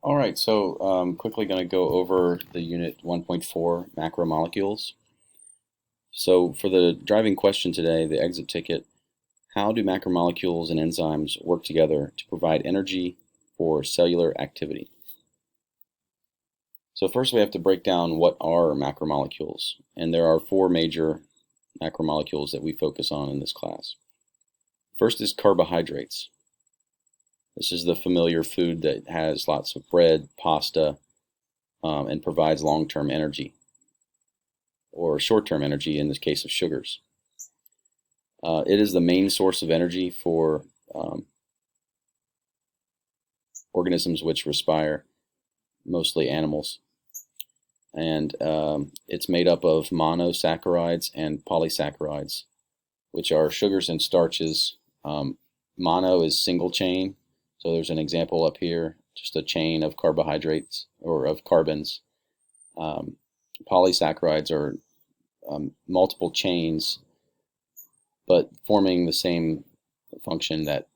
All right, so quickly going to go over the unit 1.4 macromolecules. So for the driving question today, the exit ticket, how do macromolecules and enzymes work together to provide energy for cellular activity? So first we have to break down what are macromolecules, and there are four major macromolecules that we focus on in this class. First is carbohydrates. This is the familiar food that has lots of bread, pasta, and provides long-term energy, or short-term energy in this case of sugars. It is the main source of energy for organisms which respire, mostly animals. And it's made up of monosaccharides and polysaccharides, which are sugars and starches. Mono is single chain, so there's an example up here, just a chain of carbohydrates or of carbons. Polysaccharides are multiple chains, but forming the same function that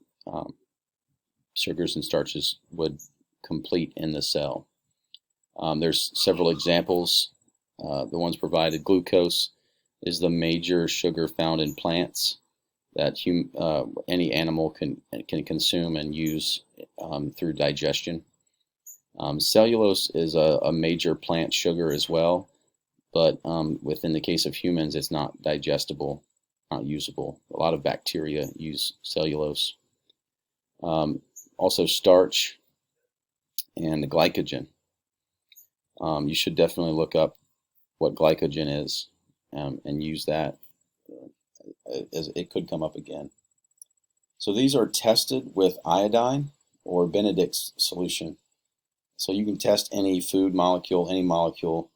sugars and starches would complete in the cell. There's several examples. The ones provided: glucose is the major sugar found in plants that any animal can consume and use through digestion. Cellulose is a major plant sugar as well, but within the case of humans, it's not digestible, not usable. A lot of bacteria use cellulose. Also starch and glycogen. You should definitely look up what glycogen is and use that, as it could come up again. So these are tested with iodine or Benedict's solution. So you can test any food molecule, any molecule,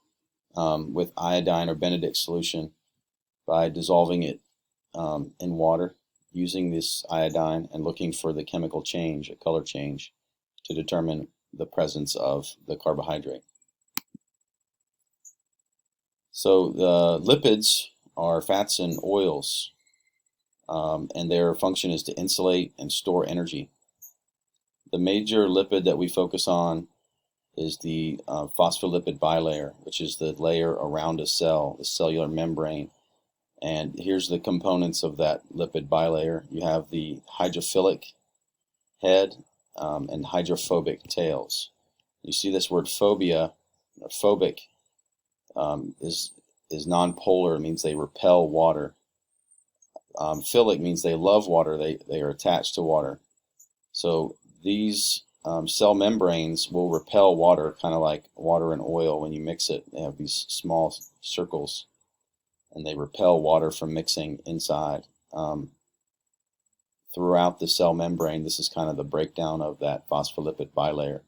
with iodine or Benedict's solution by dissolving it in water, using this iodine and looking for the chemical change, a color change, to determine the presence of the carbohydrate. So the lipids are fats and oils, and their function is to insulate and store energy. The major lipid that we focus on is the phospholipid bilayer, which is the layer around a cell, the cellular membrane. And here's the components of that lipid bilayer. You have the hydrophilic head and hydrophobic tails. You see this word phobia, or phobic, is non-polar. It means they repel water. Philic means they love water. They are attached to water. So these cell membranes will repel water, kind of like water and oil. When you mix it, they have these small circles, and they repel water from mixing inside. Throughout the cell membrane, this is kind of the breakdown of that phospholipid bilayer.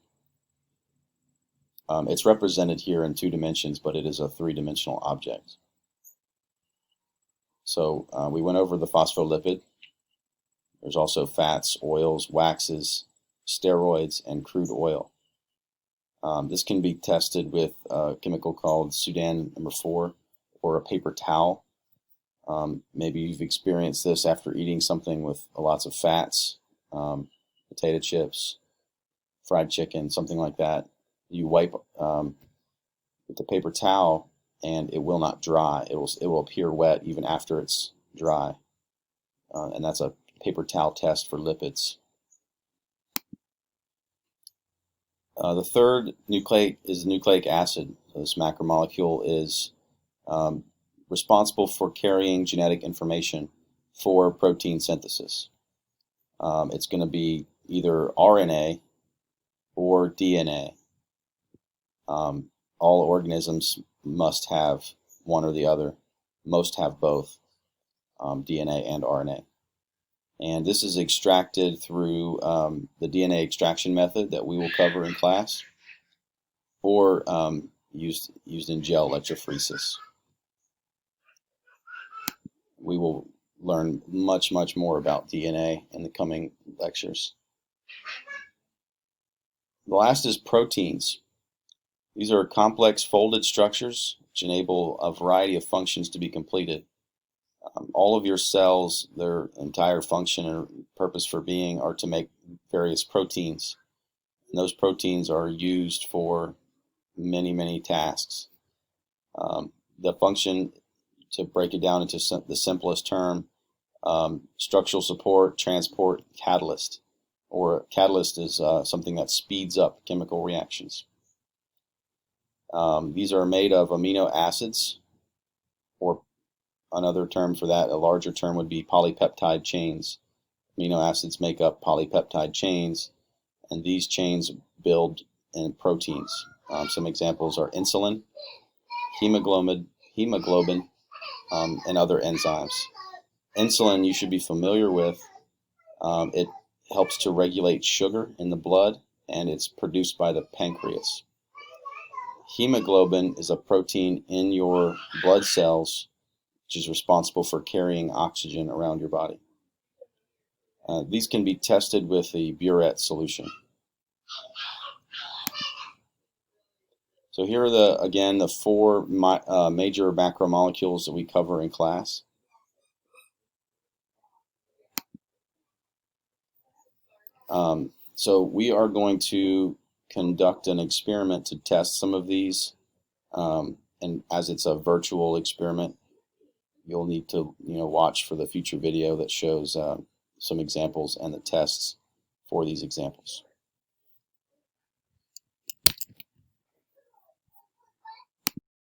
It's represented here in 2 dimensions, but it is a 3-dimensional object. So we went over the phospholipid. There's also fats, oils, waxes, steroids, and crude oil. This can be tested with a chemical called Sudan number 4 or a paper towel. Maybe you've experienced this after eating something with lots of fats, potato chips, fried chicken, something like that. You wipe with the paper towel, and it will not dry. It will appear wet even after it's dry, and that's a paper towel test for lipids. The third nucleic is nucleic acid. This macromolecule is responsible for carrying genetic information for protein synthesis. It's going to be either RNA or DNA. All organisms must have one or the other. Most have both, DNA and RNA. And this is extracted through the DNA extraction method that we will cover in class, or used in gel electrophoresis. We will learn much more about DNA in the coming lectures. The last is proteins. These are complex folded structures which enable a variety of functions to be completed. All of your cells, their entire function and purpose for being are to make various proteins. And those proteins are used for many tasks. The function, to break it down into the simplest term, structural support, transport, catalyst. Or catalyst is something that speeds up chemical reactions. These are made of amino acids, or another term for that, a larger term would be polypeptide chains. Amino acids make up polypeptide chains, and these chains build in proteins. Some examples are insulin, hemoglobin, and other enzymes. Insulin you should be familiar with. It helps to regulate sugar in the blood, and it's produced by the pancreas. Hemoglobin is a protein in your blood cells which is responsible for carrying oxygen around your body. These can be tested with the burette solution. So here are again the four major macromolecules that we cover in class. So we are going to conduct an experiment to test some of these, and as it's a virtual experiment, you'll need to watch for the future video that shows some examples and the tests for these examples.